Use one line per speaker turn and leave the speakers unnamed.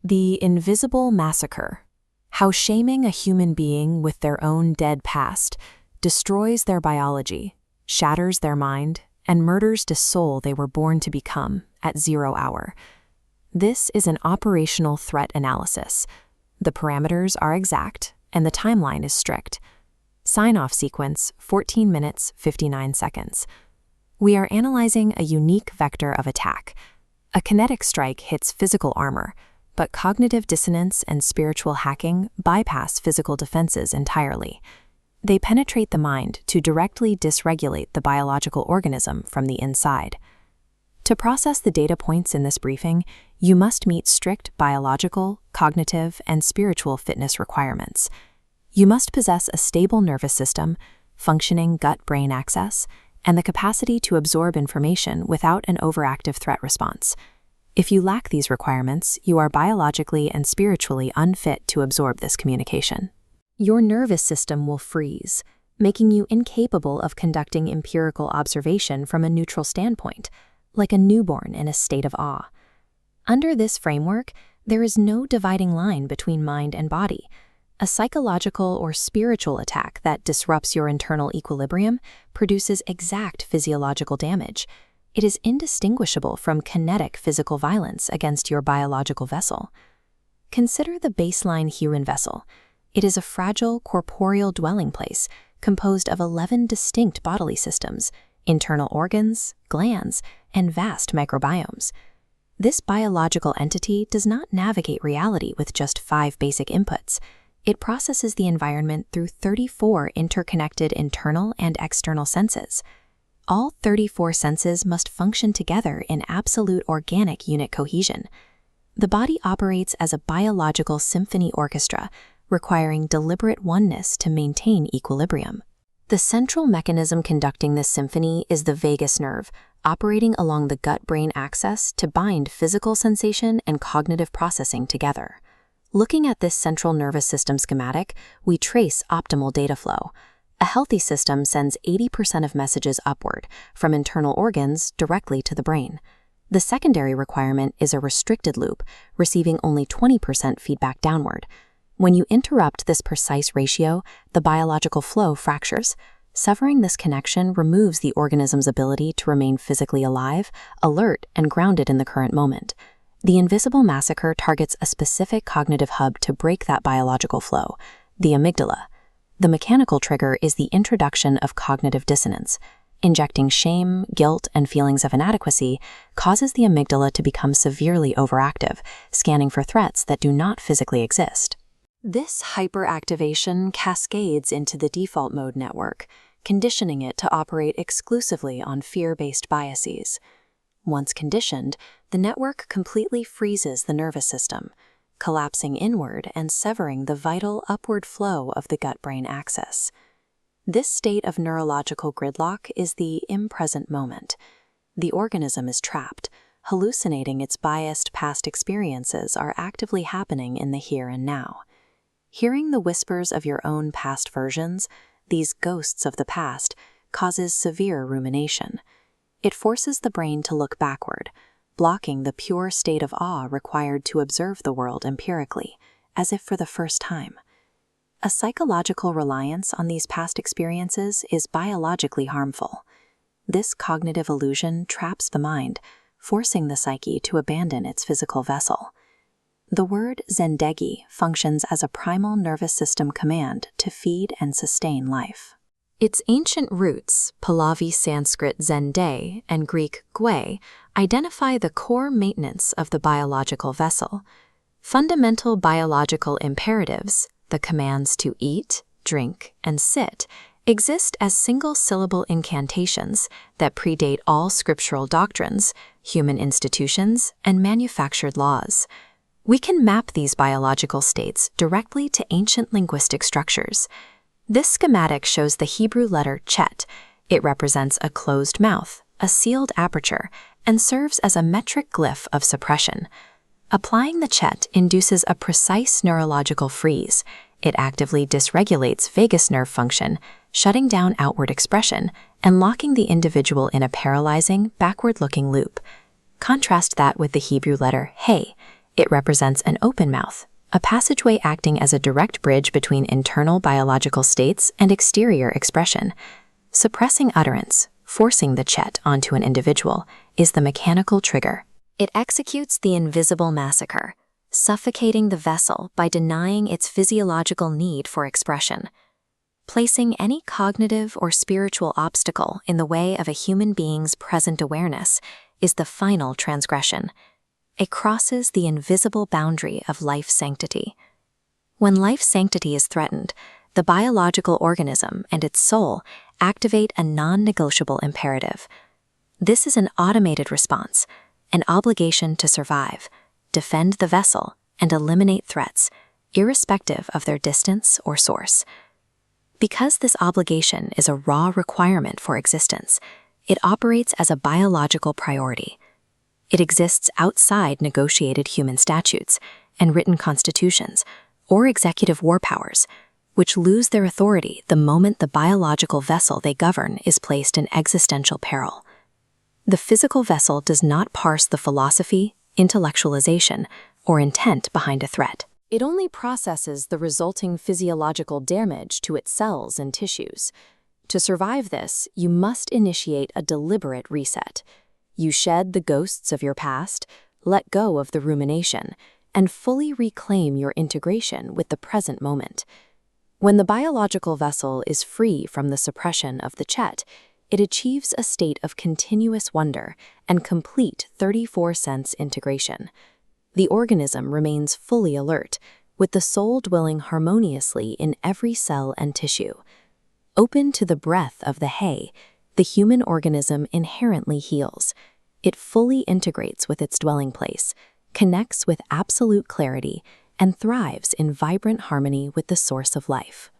The Invisible Massacre: How Shaming a Human Being with Their Own Dead Past Destroys Their Biology, Shatters Their Mind, and Murders the Soul They Were Born to Become at 0 hour. This is an operational threat analysis. The parameters are exact, and the timeline is strict. Sign-off sequence, 14 minutes, 59 seconds. We are analyzing a unique vector of attack. A kinetic strike hits physical armor, but cognitive dissonance and spiritual hacking bypass physical defenses entirely. They penetrate the mind to directly dysregulate the biological organism from the inside. To process the data points in this briefing, you must meet strict biological, cognitive, and spiritual fitness requirements. You must possess a stable nervous system, functioning gut-brain axis, and the capacity to absorb information without an overactive threat response. If you lack these requirements, you are biologically and spiritually unfit to absorb this communication. Your nervous system will freeze, making you incapable of conducting empirical observation from a neutral standpoint, like a newborn in a state of awe. Under this framework, there is no dividing line between mind and body. A psychological or spiritual attack that disrupts your internal equilibrium produces exact physiological damage. It is indistinguishable from kinetic physical violence against your biological vessel. Consider the baseline human vessel. It is a fragile corporeal dwelling place composed of 11 distinct bodily systems, internal organs, glands, and vast microbiomes. This biological entity does not navigate reality with just 5 basic inputs. It processes the environment through 34 interconnected internal and external senses. All 34 senses must function together in absolute organic unit cohesion. The body operates as a biological symphony orchestra, requiring deliberate oneness to maintain equilibrium. The central mechanism conducting this symphony is the vagus nerve, operating along the gut-brain axis to bind physical sensation and cognitive processing together. Looking at this central nervous system schematic, we trace optimal data flow. A healthy system sends 80% of messages upward, from internal organs directly to the brain. The secondary requirement is a restricted loop, receiving only 20% feedback downward. When you interrupt this precise ratio, the biological flow fractures. Severing this connection removes the organism's ability to remain physically alive, alert, and grounded in the current moment. The Invisible Massacre targets a specific cognitive hub to break that biological flow, the amygdala. The mechanical trigger is the introduction of cognitive dissonance. Injecting shame, guilt, and feelings of inadequacy causes the amygdala to become severely overactive, scanning for threats that do not physically exist. This hyperactivation cascades into the default mode network, conditioning it to operate exclusively on fear-based biases. Once conditioned, the network completely freezes the nervous system, collapsing inward and severing the vital upward flow of the gut-brain axis. This state of neurological gridlock is the impresent moment. The organism is trapped, hallucinating its biased past experiences are actively happening in the here and now. Hearing the whispers of your own past versions, these ghosts of the past, causes severe rumination. It forces the brain to look backward, blocking the pure state of awe required to observe the world empirically, as if for the first time. A psychological reliance on these past experiences is biologically harmful. This cognitive illusion traps the mind, forcing the psyche to abandon its physical vessel. The word zendegi functions as a primal nervous system command to feed and sustain life. Its ancient roots, Pahlavi Sanskrit zende and Greek gwe, identify the core maintenance of the biological vessel. Fundamental biological imperatives, the commands to eat, drink, and sit, exist as single-syllable incantations that predate all scriptural doctrines, human institutions, and manufactured laws. We can map these biological states directly to ancient linguistic structures. This schematic shows the Hebrew letter chet. It represents a closed mouth, a sealed aperture, and serves as a metric glyph of suppression. Applying the chet induces a precise neurological freeze. It actively dysregulates vagus nerve function, shutting down outward expression and locking the individual in a paralyzing, backward-looking loop. Contrast that with the Hebrew letter he. It represents an open mouth, a passageway acting as a direct bridge between internal biological states and exterior expression. Suppressing utterance, forcing the chet onto an individual, is the mechanical trigger. It executes the invisible massacre, suffocating the vessel by denying its physiological need for expression. Placing any cognitive or spiritual obstacle in the way of a human being's present awareness is the final transgression. It crosses the invisible boundary of life sanctity. When life sanctity is threatened, the biological organism and its soul activate a non-negotiable imperative. This is an automated response, an obligation to survive, defend the vessel, and eliminate threats, irrespective of their distance or source. Because this obligation is a raw requirement for existence, it operates as a biological priority. It exists outside negotiated human statutes and written constitutions or executive war powers, which lose their authority the moment the biological vessel they govern is placed in existential peril. The physical vessel does not parse the philosophy, intellectualization, or intent behind a threat. It only processes the resulting physiological damage to its cells and tissues. To survive this, you must initiate a deliberate reset. You shed the ghosts of your past, let go of the rumination, and fully reclaim your integration with the present moment. When the biological vessel is free from the suppression of the chet, it achieves a state of continuous wonder and complete 34-sense integration. The organism remains fully alert, with the soul dwelling harmoniously in every cell and tissue. Open to the breath of the hay, the human organism inherently heals. It fully integrates with its dwelling place, connects with absolute clarity, and thrives in vibrant harmony with the source of life.